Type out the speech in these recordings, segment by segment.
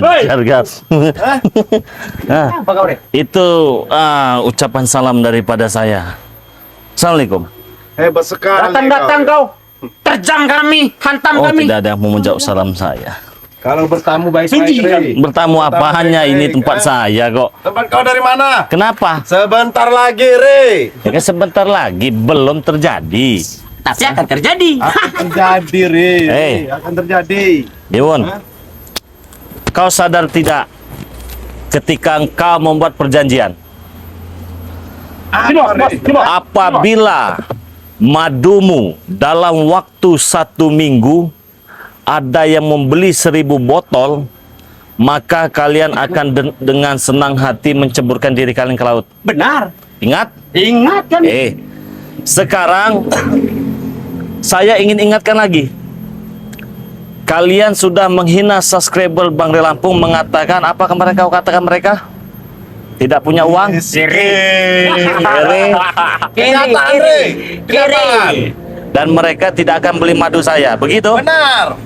Ajar gas. Nah, Apa kau, Re? itu ucapan salam daripada saya. Assalamualaikum. Hebat sekali. Datang kau. Terjang kami, hantam Oh, kami. tidak ada yang mau menjawab salam saya. Kalau bertamu Suci baik-baik, Re. Bertamu apa, hanya ini tempat saya kok. Tempat kau dari mana? Kenapa? Sebentar lagi, Re. Ya kan sebentar lagi, belum terjadi. Tapi akan terjadi. Akan terjadi, Re. Hei. Akan terjadi. Dewan, kau sadar tidak ketika engkau membuat perjanjian, Apa, Re? apabila madumu dalam waktu 1 minggu ada yang membeli 1000 botol, maka kalian akan dengan senang hati menceburkan diri kalian ke laut. Benar. Ingat? Ingat kan? Sekarang saya ingin ingatkan lagi. Kalian sudah menghina subscriber Bang Re Lampung, mengatakan apa mereka katakan mereka tidak punya uang. Kere. Kenyataan, Re. Kenyataan. Dan mereka tidak akan beli madu saya, begitu? Benar.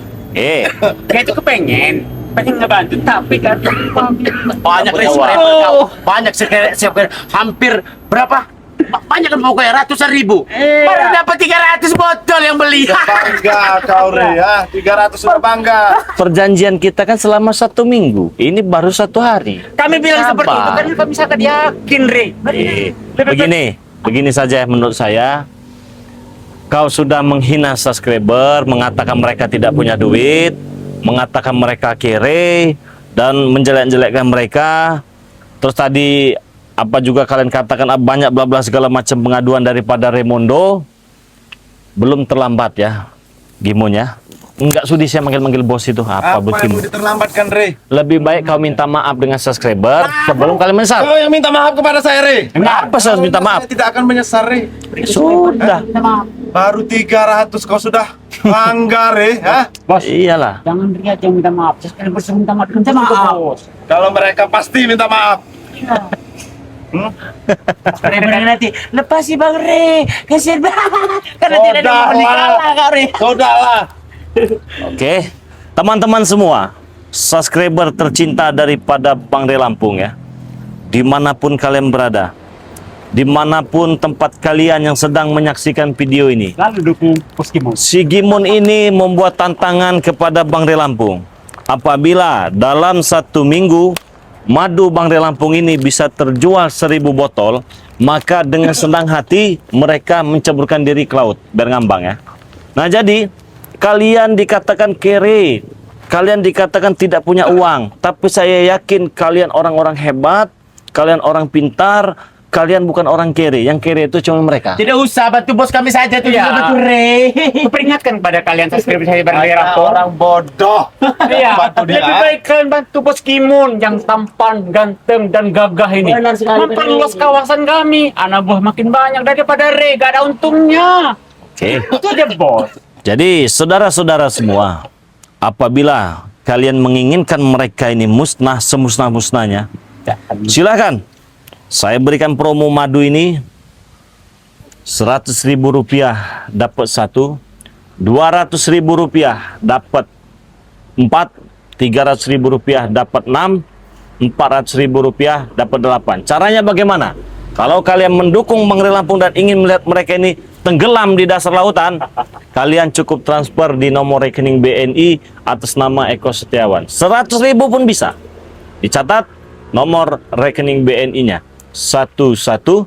Kayak itu pengen ngebantu, tapi kan banyak punya subscriber uang. kau. Banyak subscriber, hampir berapa? Banyak kan pokoknya ratusan ribu. Baru dapat 300 botol yang beli. Bangga kau, Re. 300 sudah bangga. Perjanjian kita kan selama 1 minggu, ini baru 1 hari. Kami bilang seperti itu kan kami sangat yakin, Re. Begini saja menurut saya. Kau sudah menghina subscriber, mengatakan mereka tidak punya duit, mengatakan mereka kere, dan menjelek-jelekkan mereka. Terus tadi apa juga kalian katakan banyak bla bla segala macam pengaduan daripada Raimundo. Belum terlambat ya, Gimonnya. Enggak sudi saya manggil-manggil bos itu. Apa Apa yang begitu? mau diterlambatkan, Re? Lebih baik kau minta maaf dengan subscriber sebelum kalian menyesal. Kau yang minta maaf kepada saya, Re. Kenapa saya harus minta maaf? Saya tidak akan menyesal, Re. Sudah. Baru 300 kau sudah bangga, Re. Bos, Iyalah. jangan lihat yang minta maaf. Saya harus minta maaf. Minta maaf. Kalau mereka pasti minta maaf. Re nanti lepas sih Bang Re. Kasihan banget. Karena tidak ada yang kalah Kak Re. Sudahlah. Oke, teman-teman semua, subscriber tercinta daripada Bang Re Lampung ya, dimanapun kalian berada, dimanapun tempat kalian yang sedang menyaksikan video ini, Lalu dukung Poskimon. si Gimon ini membuat tantangan kepada Bang Re Lampung. Apabila dalam 1 minggu madu Bang Re Lampung ini bisa terjual 1000 botol, maka dengan senang hati mereka menceburkan diri ke laut, biar ngambang ya. Nah jadi kalian dikatakan kere, kalian dikatakan tidak punya uang, tapi saya yakin kalian orang-orang hebat, kalian orang pintar, kalian bukan orang kere. Yang kere itu cuma mereka. Tidak usah bantu bos kami saja tuh ya. Betul Re. Kuperingatkan kepada kalian subscriber saya Bang Re Lampung. Orang bodoh. Iya. Bantu dia. Lebih baik kalian bantu bos Kimon yang tampan, ganteng dan gagah ini. Memperluas kawasan kami. Anak buah makin banyak daripada Re. Gak ada untungnya. Oke. Itu aja bos. Jadi saudara-saudara semua, apabila kalian menginginkan mereka ini musnah semusnah-musnahnya, silakan. Saya berikan promo madu ini 100.000 rupiah dapat 1, 200.000 rupiah dapat 4, 300.000 rupiah dapat 6, 400.000 rupiah dapat 8. Caranya bagaimana? Kalau kalian mendukung Bang Re Lampung dan ingin melihat mereka ini tenggelam di dasar lautan, kalian cukup transfer di nomor rekening BNI atas nama Eko Setiawan. 100.000 pun bisa. Dicatat nomor rekening BNI-nya 11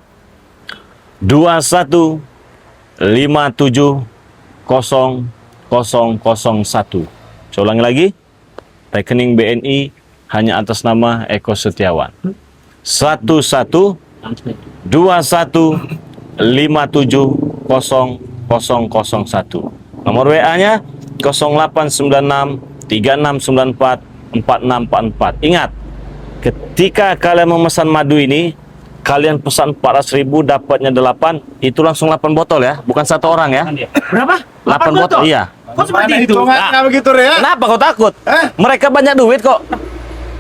21 57 0001. Saya ulangi lagi. Rekening BNI hanya atas nama Eko Setiawan. 11 21 57 0001. Nomor WA-nya 0896 3694 4644. Ingat, ketika kalian memesan madu ini, kalian pesan 400.000 dapatnya 8, itu langsung 8 botol ya, bukan 1 orang ya. Berapa? 8 botol, iya. Kok seperti Mana itu? hitungannya begitu, Re? Kenapa kau takut? Mereka banyak duit kok.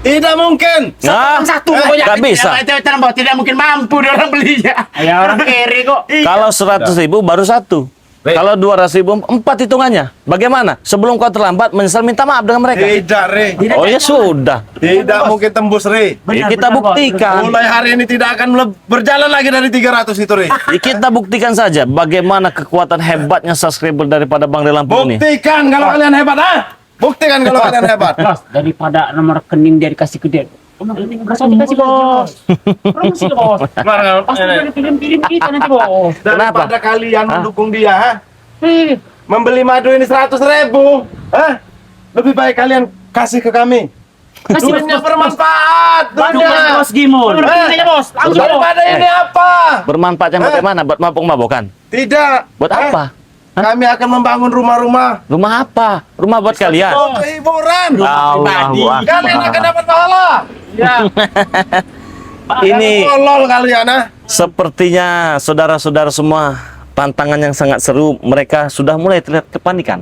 Tidak mungkin. Satu pokoknya. nggak bisa. Tidak mungkin mampu dia orang belinya. Ya orang kere kok. Kalau 100.000 baru 1. Re. Kalau 200.000 4 hitungannya. Bagaimana? Sebelum kau terlambat menyesal minta maaf dengan mereka. Tidak, Re. Oh ya sudah. Tidak mungkin tembus, Re. Ya, kita buktikan. Mulai hari ini tidak akan berjalan lagi dari 300 itu, Re. Ya, kita buktikan saja bagaimana kekuatan hebatnya subscriber daripada Bang Ray Lampung ini. Buktikan kalau kalian hebat, ah. Buktikan kalau kalian hebat. Bos, daripada nomor rekening dia dikasih ke dia. Nomor rekening bos dikasih bos. Promosi bos. Pasti dia kirim-kirim kita nanti bos. Kenapa? Daripada kalian mendukung dia, ha? Eh, Membeli madu ini 100.000, ah. Lebih baik kalian kasih ke kami. Duitnya bermanfaat, duitnya. Bos Gimon. Rekeningnya bos. Langsung bos. Daripada ini apa? Bermanfaatnya bagaimana? Buat mabok-mabokan? Tidak. Buat Ah, apa? Kami akan membangun rumah-rumah. Rumah apa? Rumah buat kalian. Oh, hiburan. Allahu Akbar. Kalian akan dapat pahala. Ya. Ini Tolol kalian, ah. sepertinya saudara-saudara semua tantangan yang sangat seru. Mereka sudah mulai terlihat kepanikan.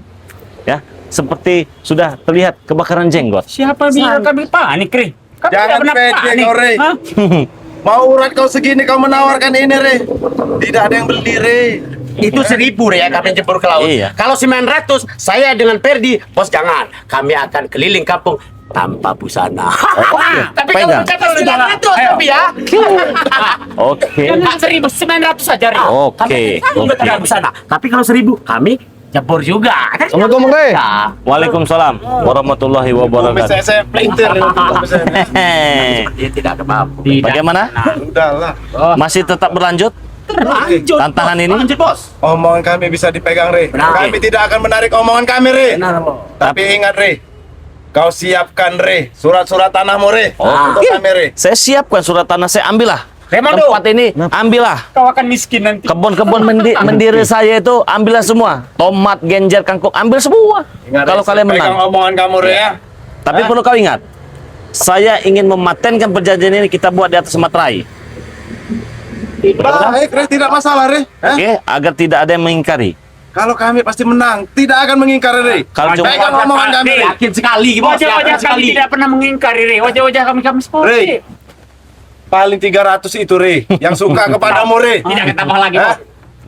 Ya, seperti sudah terlihat kebakaran jenggot. Siapa bilang kami panik, Re? Kami Jangan tidak pernah pede panik. kau, Re. Hah? Mau urat kau segini kau menawarkan ini, Re. Tidak ada yang beli, Re. Itu 1.000 ya kami jemput ke laut. Iya. Kalau 900 saya dengan Perdi, bos jangan. Kami akan keliling kampung tanpa busana. Tapi kalau Pegang. berkata 900 tapi ya. Oke. Jangan 1.900 saja, Re. Oke. Kami tidak busana. Tapi kalau 1.000 kami jempur juga. Assalamualaikum, Bang Ray. Ya. Waalaikumsalam warahmatullahi wabarakatuh. Saya pelintir. Hehehe. Dia tidak ada apa-apa. Bagaimana? Udahlah. Masih tetap berlanjut Lanjut. tantangan ini? Lanjut, bos. Omongan kami bisa dipegang, Re. Benar. Kami tidak akan menarik omongan kami, Re. Benar, bos. Tapi ingat, Re. Kau siapkan, Re. Surat-surat tanahmu, Re. Oh. Untuk kami, Re. Saya siapkan surat tanah, saya ambillah. Remando. Tempat ini ambillah. Kau akan miskin nanti. Kebun-kebun mendiri saya itu ambillah semua. Tomat, genjer, kangkung, ambil semua. Ingat, Kalau Re, kalian pegang menang. omongan kamu, Re, ya. Tapi perlu kau ingat, saya ingin mematenkan perjanjian ini kita buat di atas materai. Baik, Re. Tidak masalah, Re. Oke, agar tidak ada yang mengingkari. Kalau kami pasti menang, tidak akan mengingkari, Re. Kalau cuma Pegang omongan kami, Re. Yakin sekali, bos. Wajah-wajah Yakin kami sekali. tidak pernah mengingkari, Re. Wajah-wajah kami sporty. Re. Paling 300 itu, Re. Yang suka kepadamu, Re. Tidak akan tambah lagi, Hah? bos.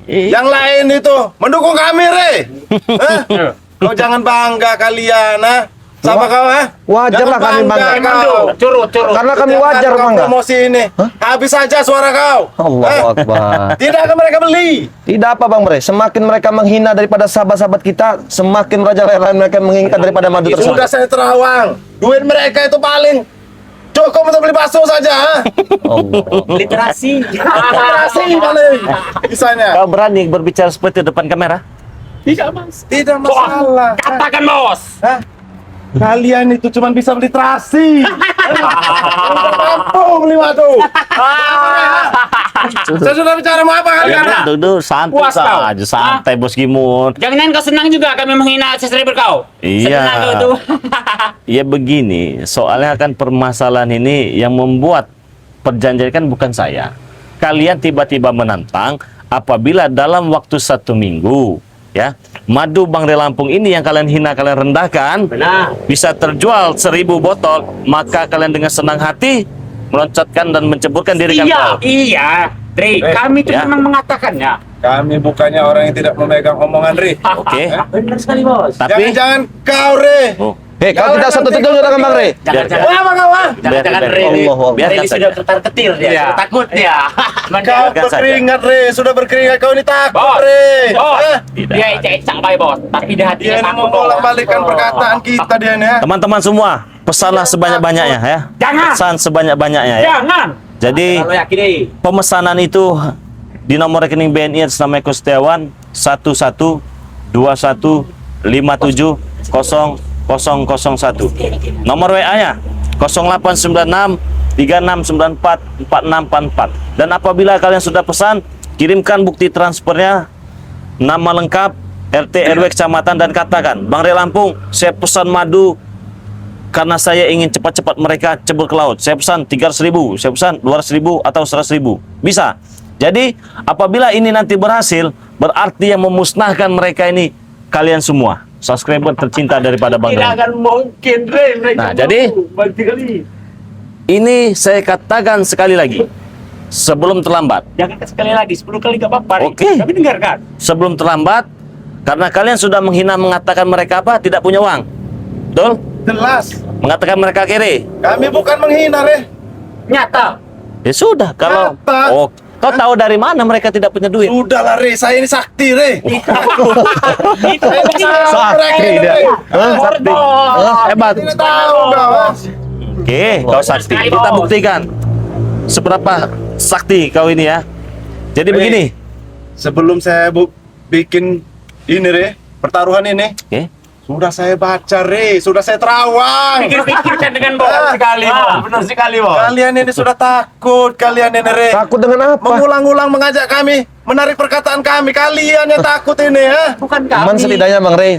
Yang lain itu mendukung kami, Re. Hah? Kau jangan bangga kalian, ha? Sama kau, ha? Wajar lah Jangan kami bangga. kau. Curut. Karena kami Setiap wajar, kali kau Bang. Nggak? promosi ini. Habis saja suara kau. Allahu Hah? Akbar. Tidak akan mereka beli. Tidak apa, Bang Ray. Semakin mereka menghina daripada sahabat-sahabat kita, semakin merajalela mereka menginginkan daripada madu tersebut. Sudah saya terawang. Duit mereka itu paling cukup untuk beli bakso saja, ha? Allah. Literasi. Literasi paling bisanya. kau berani berbicara seperti itu depan kamera? Tidak, Mas. Tidak masalah. Katakan, bos. Hah? Kalian itu cuma bisa literasi. Mampu beli madu. Saya sudah bicara mau apa kalian? Ya, duduk santai Puas kau? saja, santai Bos Gimun. Jangan kau senang juga kami menghina subscriber kau. Iya. Senang kau tuh. Ya begini, soalnya kan permasalahan ini yang membuat perjanjian kan bukan saya. Kalian tiba-tiba menantang apabila dalam waktu 1 minggu, ya, madu Bang Ray Lampung ini yang kalian hina, kalian rendahkan, Benar. bisa terjual 1000 botol, maka kalian dengan senang hati meloncatkan dan menceburkan diri kalian. Iya, Re. Kami itu Ya. memang mengatakannya. Kami bukannya orang yang tidak memegang omongan, Ri. Oke, Benar sekali, bos. tapi Jangan-jangan kau, Re. oh, Hei, kau tidak satu tegang dengan Bang Ray. Jangan-jangan. Wah, apa kau, ah? Jangan-jangan Biar- Re. Allahu Akbar. biarkan Re saja. sudah ketar-ketir dia. Iya. Sudah takut dia. Kau Biarkan saja. berkeringat, Re. Sudah berkeringat, kau ini takut, Bos. Re. Bos. Hah? Tidak. Dia ecak-ecak baik, bos. Tapi di hatinya Dia ini takut, bos. membolak-balikkan perkataan kita, dia ini, ya. teman-teman semua, pesanlah sebanyak-banyaknya ya. Jangan. Pesan sebanyak-banyaknya ya. Jangan. Jadi Kalau yakin deh. pemesanan itu di nomor rekening BNI atas nama Eko Setiawan 11210001. Nomor WA-nya 0896 3694 4644. Dan apabila kalian sudah pesan, kirimkan bukti transfernya, nama lengkap, RT RW kecamatan, dan katakan, Bang Ray Lampung, saya pesan madu karena saya ingin cepat-cepat mereka cebur ke laut. Saya pesan 300.000, saya pesan 200.000 atau 100.000. Bisa. Jadi apabila ini nanti berhasil, berarti yang memusnahkan mereka ini kalian semua, subscriber tercinta daripada Bang Tidak Ray. akan mungkin, Re. Mereka Nah, mau. jadi- Berarti kali. Ini saya katakan sekali lagi, sebelum terlambat. Jangan sekali lagi, 10 kali gak apa-apa. Re. Oke. Kami dengarkan. Sebelum terlambat, Karena kalian sudah menghina mengatakan mereka apa? Tidak punya uang. Betul? Jelas. Mengatakan mereka kiri. Kami bukan menghina, Re. Nyata. Ya sudah, kalau Nyata. oh, kau tahu dari mana mereka tidak punya duit? Udahlah, Re. Saya ini sakti, Re. Sakti dia. Hah? Hebat. Tidak tahu, kawan. Oke, kau sakti. Kita buktikan seberapa sakti kau ini ya. Jadi begini. Sebelum saya bikin ini, Re, pertaruhan ini, Oke. sudah saya baca, Re. Sudah saya terawang. Pikir-pikirkan dengan benar sekali. Benar sekali, Bo. Kalian ini sudah takut, kalian ini, Re. Takut dengan apa? Mengulang-ulang mengajak kami, menarik perkataan kami. Kalian yang takut ini, ya. Bukan Cuman kami. setidaknya Bang Rey,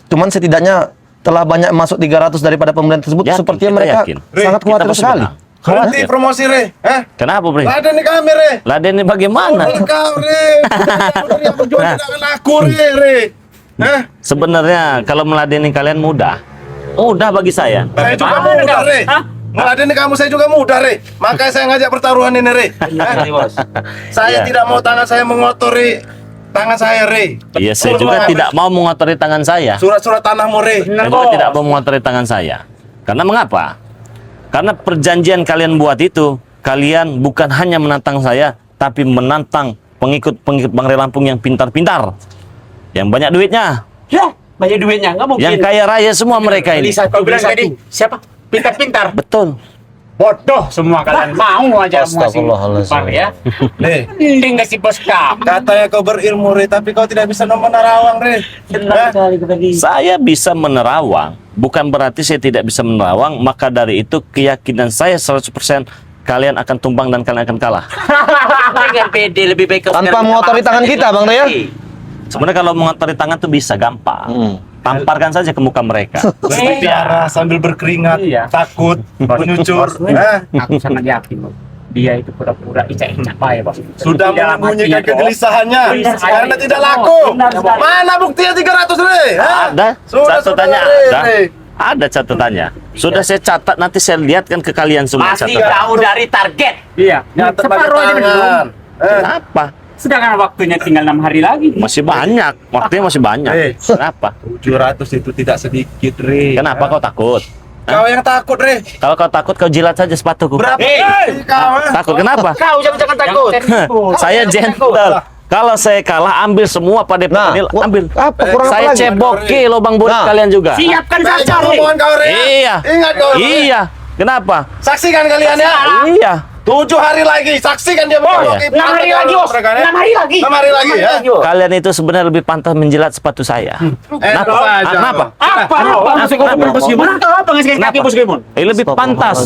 cuman setidaknya telah banyak masuk 300 daripada pembelian tersebut. Yakin, Sepertinya kita mereka yakin. sangat Kita khawatir pasti sekali. menang. Berhenti promosi, Re. Kenapa, Bre? Laden nih kami, Re. Laden ini bagaimana? Udah kau, Re. Udah yang berjuang tidak akan laku, Re. Sebenarnya kalau meladeni kalian mudah. Mudah bagi saya. Saya juga Bagaimana mudah, kau? Re. Hah? Meladeni kamu saya juga mudah, Re. Makanya saya ngajak pertaruhan ini, Re. Saya Iya. tidak mau tangan saya mengotori tangan saya, Re. Iya, saya juga tidak mau mengotori tangan saya. Surat-surat tanahmu, Re. Saya juga tidak mau mengotori tangan saya. Karena mengapa? Karena perjanjian kalian buat itu, kalian bukan hanya menantang saya, tapi menantang pengikut-pengikut Bang Rey Lampung yang pintar-pintar, yang banyak duitnya, Ya, banyak duitnya. Nggak mungkin. yang kaya raya semua mereka ini. Kau bilang tadi, siapa? Pintar-pintar. Betul. Bodoh semua kalian. Mau aja mau ngasih Astagfirullahaladzim. upah ya. Re. Mending ngasih bos kamu. Katanya kau berilmu, Re, tapi kau tidak bisa menerawang, Re. Saya bisa menerawang, bukan berarti saya tidak bisa menerawang. Maka dari itu keyakinan saya 100% kalian akan tumbang dan kalian akan kalah. Dengan PD lebih baik kau Tanpa sekarang mengotori minta tangan maaf kita, saja. Bang Rey, ya? Sebenarnya kalau mengotori tangan tuh bisa gampang. Tamparkan saja ke muka mereka. Berbicara sambil berkeringat, Iya. takut, menyucur. Aku sangat yakin, Bos. Dia itu pura-pura icak-icak baik, Bos. Sudah Di dalam menyembunyikan hatinya, Bos. kegelisahannya Benar sekali. karena tidak laku. Benar sekali. Mana buktinya 300, Re? Hah? Ada Sudah, catatannya, Re, ada. Re. Ada catatannya. Sudah saya catat, nanti saya lihatkan ke kalian semua Masih catatan. jauh dari target. Iya. Nyatet pakai Separuh aja belum. tangan. Kenapa? Sedangkan waktunya tinggal 6 hari lagi. Masih banyak, waktunya masih banyak. Kenapa? 700 itu tidak sedikit, Re. Kenapa kau takut? Kau yang takut, Re. Kalau kau takut, kau jilat saja sepatuku. Berapa? Kau, Takut kenapa? Kau jangan takut. Saya gentle. Kalau saya kalah, ambil semua pada Nah, penil, ambil. apa kurang apa Saya lagi? ceboki lubang buat Nah. kalian juga. Siapkan Saya saja, Re. ngomongin kau, Re. Iya. Ingat kau, Re. Iya. Kenapa? Saksikan kalian ya. Iya. 7 hari lagi, saksikan dia mencokoki 6 hari lagi, Bos. mereka, ya. 6 hari lagi. 6 hari lagi, ya. Kalian itu sebenarnya lebih pantas menjilat sepatu saya. Kenapa? Enak saja. Kenapa? Apa? Langsung kau bilang Bos Gimon. Apa ngasih kaki Kenapa? Bos Gimon? Lebih pantas.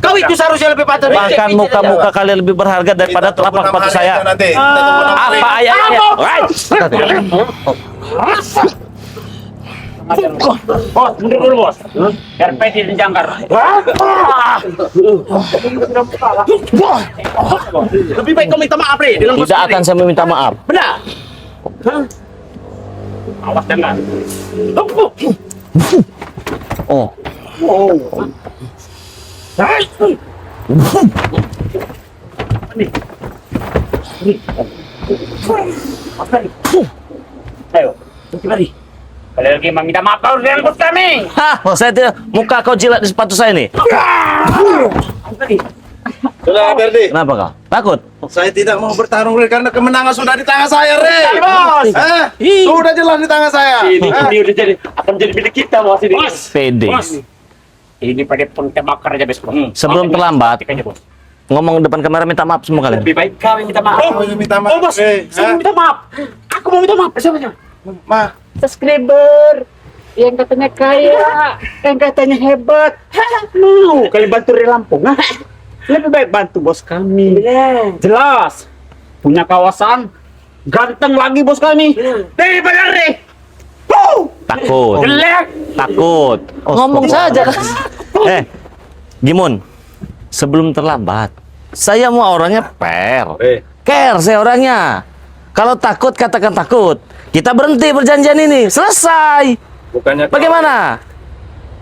Kau itu seharusnya lebih patut. Bahkan muka-muka kalian lebih berharga daripada Kita tunggu telapak 6 sepatu hari saya. aja nanti. Kita tunggu 6 hari. Apa ayatnya? Bos, mundur dulu, Bos. Biar pede dijangkar. Lebih baik kau minta maaf, Re. Dengan bos Tidak sendiri. akan saya meminta maaf. Benar. Awas dengar. Oh, Ayo, mari. Kalian lagi meminta maaf kau dengan bos kami. Hah, saya tidak muka kau jilat di sepatu saya nih. Sudah, Ferdi. Kenapa kau? Takut? Saya tidak mau bertarung, Re, karena kemenangan sudah di tangan saya, Re. Bos. Sudah jelas di tangan saya. Ini udah jadi akan jadi milik kita, Bos ini. Pede. Bos. Ini pada pun bakar aja, Bos. Sebelum terlambat, Aja, Bos. ngomong depan kamera minta maaf semua kalian. Lebih baik kau yang minta maaf. Kau yang minta maaf, Oh, Bos. Re. Saya mau minta maaf. Aku mau minta maaf. Siapa? Ma, Subscriber yang katanya kaya, yang katanya hebat. Mau kalian bantu di Lampung, ah? Lebih baik bantu bos kami. Jelas. Punya kawasan, ganteng lagi bos kami. Daripada Re. Takut. Jelek. Takut. Ngomong saja. Gimun. Sebelum terlambat, saya mau orangnya fair. Care saya orangnya. Kalau takut katakan takut. Kita berhenti perjanjian ini. Selesai. bukannya kau- Bagaimana?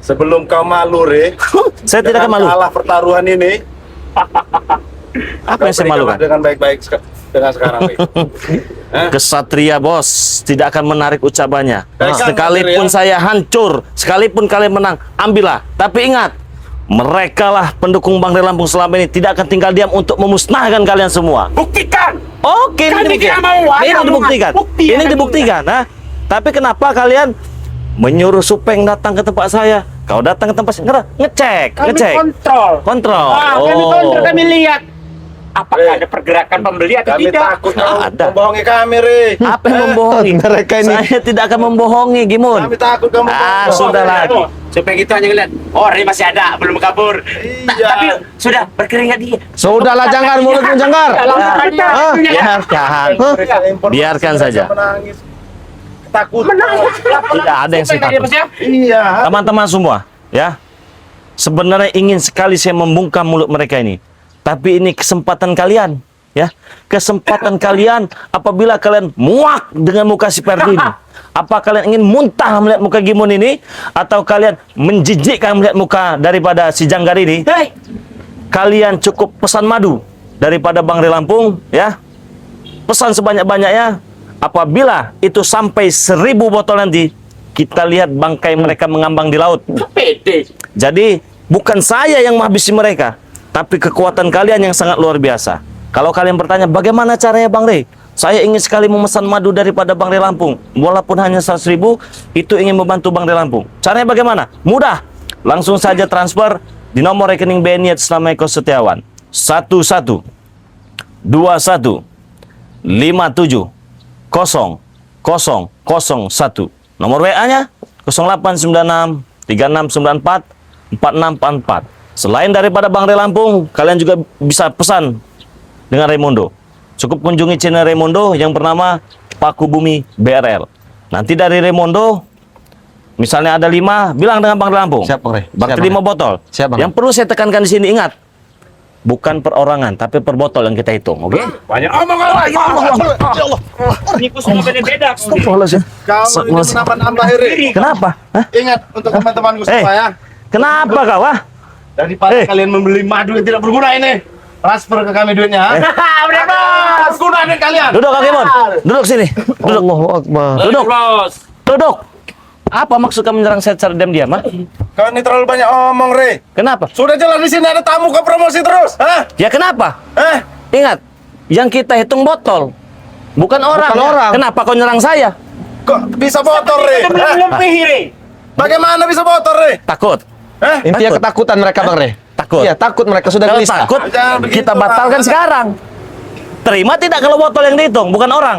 Sebelum kau malu, Re. Saya tidak akan dengan malu. kalah pertaruhan ini. Apa yang saya malukan? Dengan baik-baik dengan sekarang, Rey. Kesatria bos tidak akan menarik ucapannya. Baik, kan, Sekalipun saya hancur, sekalipun kalian menang, ambillah. Tapi ingat, mereka lah pendukung Bang Rey Lampung selama ini tidak akan tinggal diam untuk memusnahkan kalian semua. Buktikan. Oke, Kami ini tidak mau ada ini omongan. dibuktikan. Bukti Ini yang dibuktikan. Nah, tapi kenapa kalian menyuruh Supeng datang ke tempat saya? Kau datang ke tempat saya, ngecek, Kami ngecek, kontrol. kontrol. Kami kontrol, kami lihat. Apakah ada pergerakan pembeli atau Kami tidak? takut kau Ada. membohongi kami, Rey. Apa yang membohongi? Mereka ini. Saya tidak akan membohongi, Gimun. Kami takut kamu Sudah lagi. Supaya kita hanya ngeliat, oh Rey masih ada, belum kabur. Iya. Tapi sudah berkeringat dia. Sudahlah, Janggar, mulutmu Janggar. Biarkan, biarkan saja. Menangis. Takut. Tidak ada yang saya takut. Iya. Teman-teman semua, ya. Sebenarnya ingin sekali saya membungkam mulut mereka ini. Tapi ini kesempatan kalian, ya. Kesempatan kalian apabila kalian muak dengan muka si Perdi ini. Apa kalian ingin muntah melihat muka Gimun ini, atau kalian menjijikkan melihat muka daripada si Janggar ini? Kalian cukup pesan madu daripada Bang Rey Lampung, ya. Pesan sebanyak-banyaknya. Apabila itu sampai 1000 botol nanti, kita lihat bangkai mereka mengambang di laut. Pede. Jadi bukan saya yang menghabisi mereka, tapi kekuatan kalian yang sangat luar biasa. Kalau kalian bertanya bagaimana caranya Bang Rey, saya ingin sekali memesan madu daripada Bang Rey Lampung, walaupun hanya 100.000, itu ingin membantu Bang Rey Lampung. Caranya bagaimana? Mudah, langsung saja transfer di nomor rekening BNI atas nama Eko Setiawan 11 21 57 0001. Nomor WA-nya 0896 3694 4644. Selain daripada Bang Rey Lampung, kalian juga bisa pesan dengan Raymondo. Cukup kunjungi channel Raymondo yang bernama Paku Bumi BRL. Nanti dari Raymondo, misalnya ada 5, bilang dengan Bang Rey Lampung. Siap, Bang Rey. Bakti Siap, Bang 5 Rey. botol. Siap, Bang. Yang perlu saya tekankan di sini, ingat, bukan perorangan, tapi per botol yang kita hitung, oke? Banyak omong Ini semua beda-beda. Kau ini menambah-nambah, Rey. Kenapa? Hah? Ingat untuk teman-temanku semua ya. Kenapa kau, ah? Daripada kalian membeli madu yang tidak berguna ini, transfer ke kami duitnya. Berguna duit kalian. Duduk, Kak Kimon. Duduk sini. Duduk. Allahu Akbar. Duduk. Duduk. Apa maksud kamu menyerang saya secara diam-diam, ah? Kau ini terlalu banyak omong, Rey. Kenapa? Sudah jelas di sini ada tamu kau promosi terus, hah? Ya kenapa? Ingat, yang kita hitung botol, bukan orang. Bukan orang. Kenapa kau nyerang saya? Kok bisa botol, Rey? Bagaimana bisa botol, Rey? Takut. Intinya Takut. ketakutan mereka, Bang Rey. Takut. Iya, takut mereka sudah Kalau gelisah. takut, Jangan begitu, kita batalkan Bang. sekarang. Terima tidak kalau botol yang dihitung, bukan orang?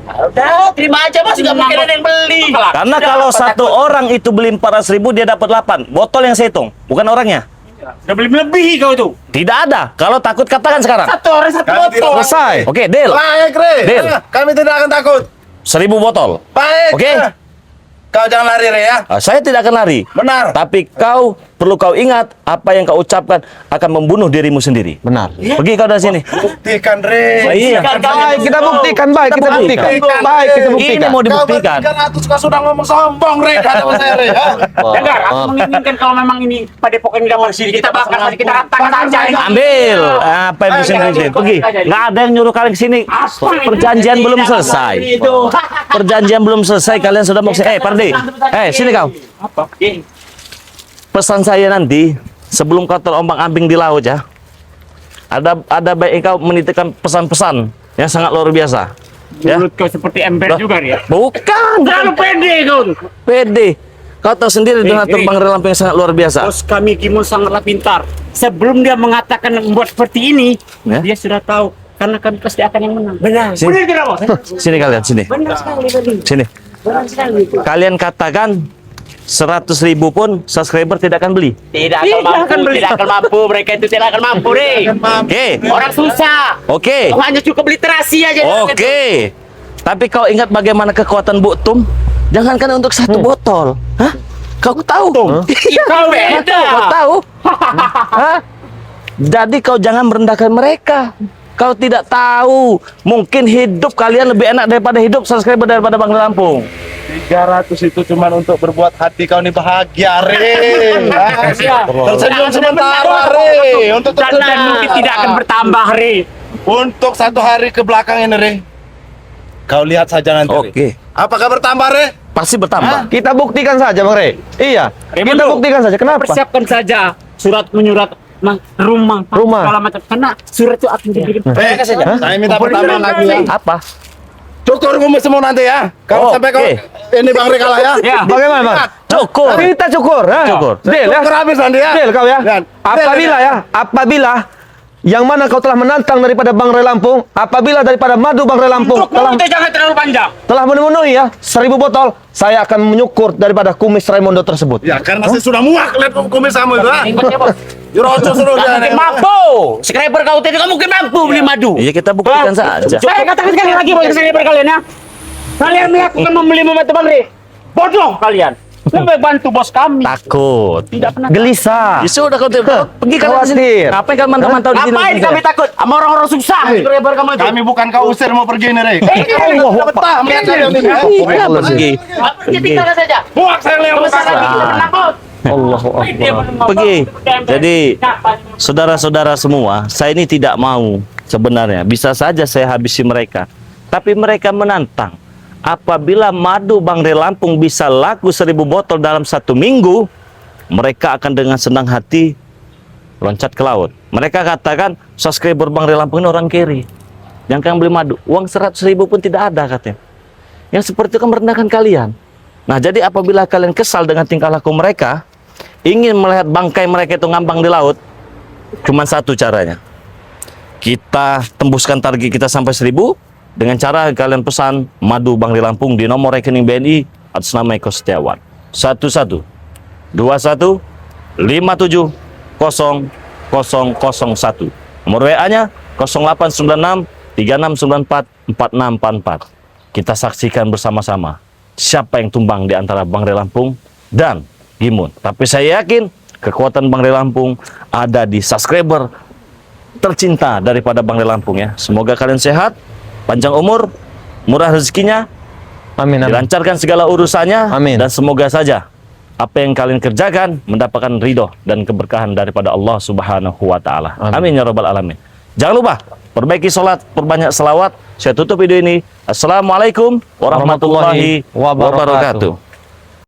Udah, terima aja mas, nggak mungkin ada yang beli. Karena kalau satu orang itu beli 400.000, dia dapat 8. Botol yang saya hitung, bukan orangnya. Udah beli melebihi kau tuh. Tidak ada. Kalau takut katakan sekarang. Satu orang satu Kami tidak botol. Selesai. Oke, deal. Baik, Rey. Deal. Kami tidak akan takut. 1000 botol. Baik. Oke. Kau jangan lari, Rey, ya. Saya tidak akan lari. Benar. Tapi kau perlu kau ingat apa yang kau ucapkan akan membunuh dirimu sendiri. Benar. Pergi kau dari sini. Buktikan, Rey. Iya. Baik, kita buktikan, baik, kita Kita buktikan. buktikan. Baik, kita Ini buktikan. mau dibuktikan. Kau bertiga ratus sudah ngomong sombong, Rey. Kata saya, Rey. Dengar, aku menginginkan kalau memang ini padepokan ini dapat sini kita bakar, mari kita ratakan saja. Ambil apa yang bisa ngisi. Pergi. Nggak ada yang nyuruh kalian ke sini. Perjanjian belum selesai. Perjanjian belum selesai. Kalian sudah mau kesini. Pardi. Sini kau. Apa? Pesan saya nanti sebelum kau terombang-ambing di laut ya. Ada baik kau menitipkan pesan-pesan yang sangat luar biasa. Ya. Mulut kau seperti ember juga ya. Bukan. Terlalu pede kau tuh. Pede. Kau tahu sendiri dengan Rey. Bang Rey Lampung yang sangat luar biasa. Bos kami Kimon sangatlah pintar. Sebelum dia mengatakan membuat seperti ini, Ya. dia sudah tahu karena kami pasti akan yang menang. Benar. Sini. Benar tidak, Bos? Sini kalian, sini. Benar sekali tadi. Sini. Benar sekali. Kalian katakan 100.000 pun subscriber tidak akan beli. Tidak akan mampu, tidak akan mampu. Mereka itu tidak akan mampu, Rey. Oke. Orang susah. Oke. Hanya cukup literasi aja. Oke. Tapi kau ingat bagaimana kekuatan Bu Tum? Jangankan untuk satu botol. Hah? Kau tahu? Iya, Kau beda. kau tahu? Hah? Jadi kau jangan merendahkan mereka. Kau tidak tahu, mungkin hidup kalian lebih enak daripada hidup subscriber daripada Bang Lampung. 300 itu cuma untuk berbuat hati kau nih bahagia, Re. Tersenyum sementara, Re. Untuk Dan tersenyum. mungkin tidak akan bertambah, Re. Untuk 1 hari ke belakang ini, Re. Kau lihat saja nanti, Re. Oke. Apakah bertambah, Re? Pasti bertambah. Kita buktikan saja, Bang Rey. Iya, kita Raimundo, buktikan saja. Kenapa? Persiapkan saja surat menyurat rumah, Rumah. segala macam. Karena surat itu akan dikirim. Saya minta pertambahan lagi ya. Apa? Cukur kumis semua nanti ya. Kalau Oh, sampai kau oke. ini Bang Re kalah ya. Ya. Bagaimana, Bang? Cukur. Kita cukur, ha? Cukur. Deal ya? Cukur habis nanti ya. Deal kau ya? Dan- Apabila yang mana kau telah menantang daripada Bang Rey Lampung, apabila daripada madu Bang Rey Lampung Untukmu itu jangan terlalu panjang. telah memenuhi ya 1000 botol, saya akan menyukur daripada kumis Raimundo tersebut. Ya karena saya sudah muak lihat kumis kamu itu ha. Jurocok suruh dia. Mungkin mampu. Subscriber kau tidak mungkin mampu beli madu. Iya, kita buktikan saja. Saya katakan sekali lagi buat subscriber kalian ya. Kalian melakukan membeli membantu Bang Re. Bodoh kalian. Lebih baik bantu bos kami. Takut. Tidak pernah. Gelisah. Ya sudah kau pergi kalian ke sini. Khawatir. Ngapain kalian mantau-mantau di sini? Ngapain kami takut sama orang-orang susah? Subscriber kamu itu. Kami bukan kau usir mau pergi nih, Re. Allah, Betah melihat kalian ini. Iya, pergi. Pergi tinggalkan saja. Muak saya lihat muka Besar lagi kau. kita menakut. Allahu Akbar. Pergi. Jadi, saudara-saudara semua, saya ini tidak mau sebenarnya. Bisa saja saya habisi mereka. Tapi mereka menantang. Apabila madu Bang Rey Lampung bisa laku 1000 botol dalam 1 minggu, mereka akan dengan senang hati loncat ke laut. Mereka katakan, subscriber Bang Rey Lampung ini orang kiri. Yang akan beli madu, uang 100.000 pun tidak ada katanya. Yang seperti itu kan merendahkan kalian. Nah, jadi apabila kalian kesal dengan tingkah laku mereka, ingin melihat bangkai mereka itu ngambang di laut, cuma satu caranya. Kita tembuskan target kita sampai 1000 dengan cara kalian pesan madu Bang Rey Lampung di nomor rekening BNI atas nama Eko Setiawan. 11 21 57 0001. Nomor WA-nya 0896 3694 4644. Kita saksikan bersama-sama siapa yang tumbang di antara Bang Rey Lampung dan Gimun. Tapi saya yakin kekuatan Bang Rey Lampung ada di subscriber tercinta daripada Bang Rey Lampung ya. Semoga kalian sehat, panjang umur, murah rezekinya, Amin, amin. dilancarkan segala urusannya, Amin. dan semoga saja apa yang kalian kerjakan mendapatkan ridho dan keberkahan daripada Allah Subhanahu wa taala. Amin ya rabbal alamin. Jangan lupa perbaiki sholat, perbanyak selawat. Saya tutup video ini. Assalamualaikum warahmatullahi wabarakatuh.